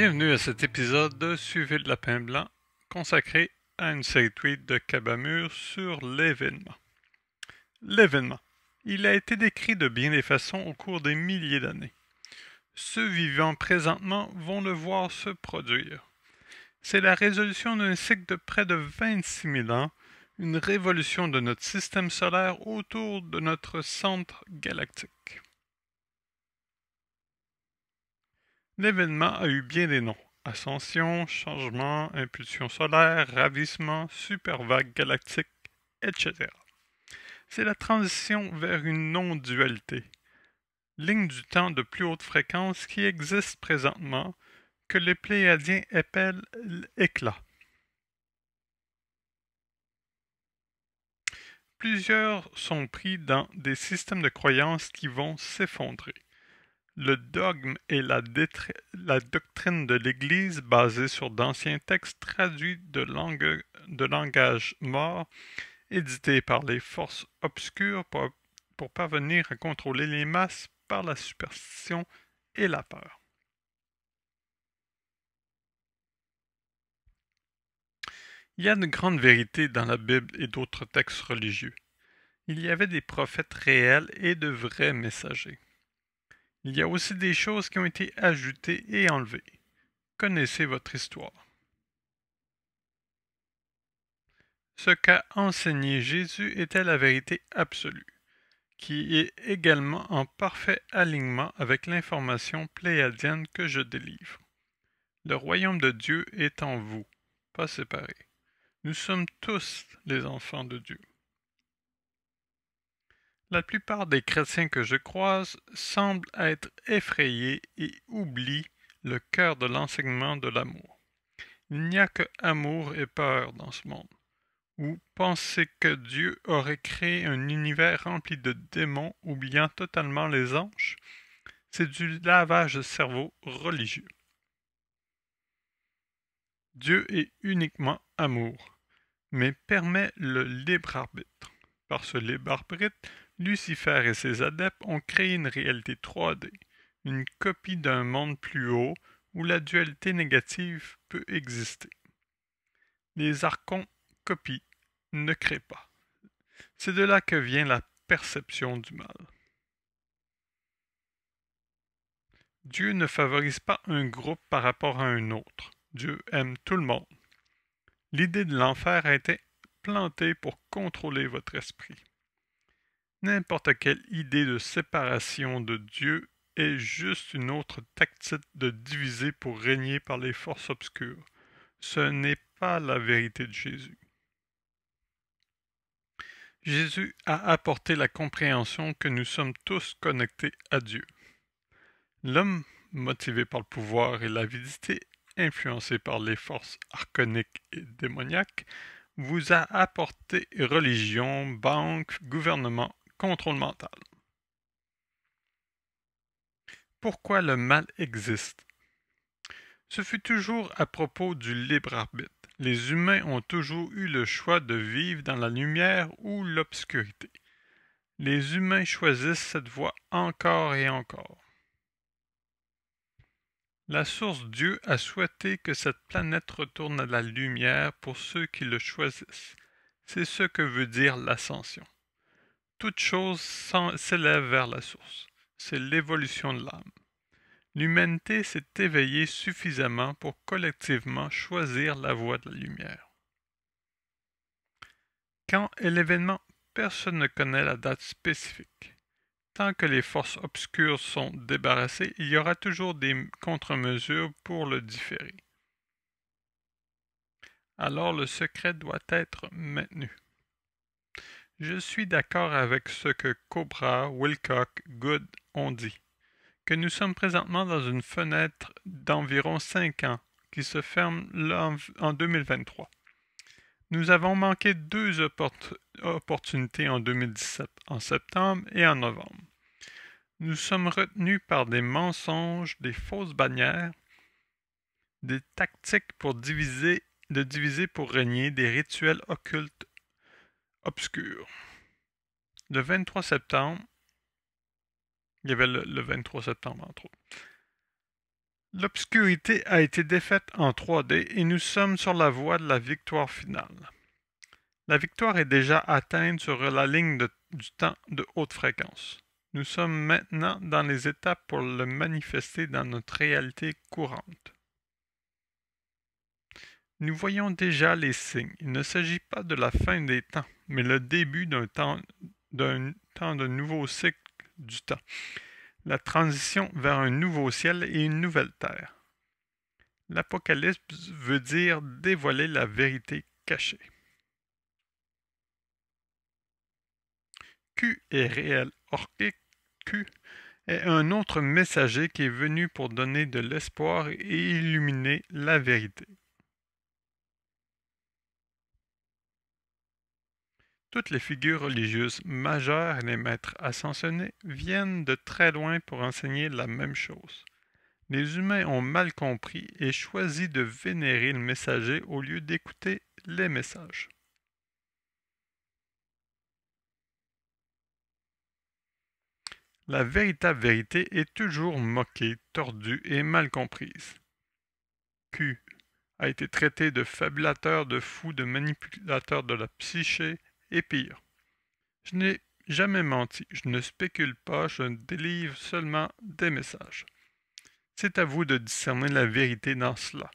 Bienvenue à cet épisode de Suivi de Lapin Blanc consacré à une série de tweets de Cabamur sur l'événement. L'événement. Il a été décrit de bien des façons au cours des milliers d'années. Ceux vivant présentement vont le voir se produire. C'est la résolution d'un cycle de près de 26 000 ans, une révolution de notre système solaire autour de notre centre galactique. L'événement a eu bien des noms. Ascension, changement, impulsion solaire, ravissement, supervague galactique, etc. C'est la transition vers une non-dualité, ligne du temps de plus haute fréquence qui existe présentement, que les Pléiadiens appellent l'éclat. Plusieurs sont pris dans des systèmes de croyances qui vont s'effondrer. Le dogme est la doctrine de l'Église basée sur d'anciens textes traduits de langage mort, édités par les forces obscures pour parvenir à contrôler les masses par la superstition et la peur. Il y a de grandes vérités dans la Bible et d'autres textes religieux. Il y avait des prophètes réels et de vrais messagers. Il y a aussi des choses qui ont été ajoutées et enlevées. Connaissez votre histoire. Ce qu'a enseigné Jésus était la vérité absolue, qui est également en parfait alignement avec l'information pléiadienne que je délivre. Le royaume de Dieu est en vous, pas séparé. Nous sommes tous les enfants de Dieu. La plupart des chrétiens que je croise semblent être effrayés et oublient le cœur de l'enseignement de l'amour. Il n'y a que amour et peur dans ce monde. Ou pensez que Dieu aurait créé un univers rempli de démons oubliant totalement les anges? C'est du lavage de cerveau religieux. Dieu est uniquement amour, mais permet le libre arbitre. Par ce libre arbitre, Lucifer et ses adeptes ont créé une réalité 3D, une copie d'un monde plus haut où la dualité négative peut exister. Les archons copient, ne créent pas. C'est de là que vient la perception du mal. Dieu ne favorise pas un groupe par rapport à un autre. Dieu aime tout le monde. L'idée de l'enfer a été plantée pour contrôler votre esprit. N'importe quelle idée de séparation de Dieu est juste une autre tactique de diviser pour régner par les forces obscures. Ce n'est pas la vérité de Jésus. Jésus a apporté la compréhension que nous sommes tous connectés à Dieu. L'homme, motivé par le pouvoir et l'avidité, influencé par les forces archoniques et démoniaques, vous a apporté religion, banque, gouvernement, contrôle mental. Pourquoi le mal existe? Ce fut toujours à propos du libre arbitre. Les humains ont toujours eu le choix de vivre dans la lumière ou l'obscurité. Les humains choisissent cette voie encore et encore. La source Dieu a souhaité que cette planète retourne à la lumière pour ceux qui le choisissent. C'est ce que veut dire l'ascension. Toute chose s'élève vers la source. C'est l'évolution de l'âme. L'humanité s'est éveillée suffisamment pour collectivement choisir la voie de la lumière. Quand est l'événement? Personne ne connaît la date spécifique. Tant que les forces obscures sont débarrassées, il y aura toujours des contre-mesures pour le différer. Alors le secret doit être maintenu. Je suis d'accord avec ce que Cobra, Wilcock, Good ont dit, que nous sommes présentement dans une fenêtre d'environ 5 ans qui se ferme en 2023. Nous avons manqué deux opportunités en 2017, en septembre et en novembre. Nous sommes retenus par des mensonges, des fausses bannières, des tactiques pour diviser pour régner, des rituels occultes obscurs. Le 23 septembre, il y avait le 23 septembre entre autres. L'obscurité a été défaite en 3D et nous sommes sur la voie de la victoire finale. La victoire est déjà atteinte sur la ligne du temps de haute fréquence. Nous sommes maintenant dans les étapes pour le manifester dans notre réalité courante. Nous voyons déjà les signes. Il ne s'agit pas de la fin des temps, mais le début d'un temps de nouveau cycle du temps. La transition vers un nouveau ciel et une nouvelle terre. L'Apocalypse veut dire dévoiler la vérité cachée. Q est réel. Or, Q est un autre messager qui est venu pour donner de l'espoir et illuminer la vérité. Toutes les figures religieuses majeures et les maîtres ascensionnés viennent de très loin pour enseigner la même chose. Les humains ont mal compris et choisi de vénérer le messager au lieu d'écouter les messages. La véritable vérité est toujours moquée, tordue et mal comprise. Q a été traité de fabulateur, de fou, de manipulateur de la psyché et pire. Je n'ai jamais menti, je ne spécule pas, je délivre seulement des messages. C'est à vous de discerner la vérité dans cela.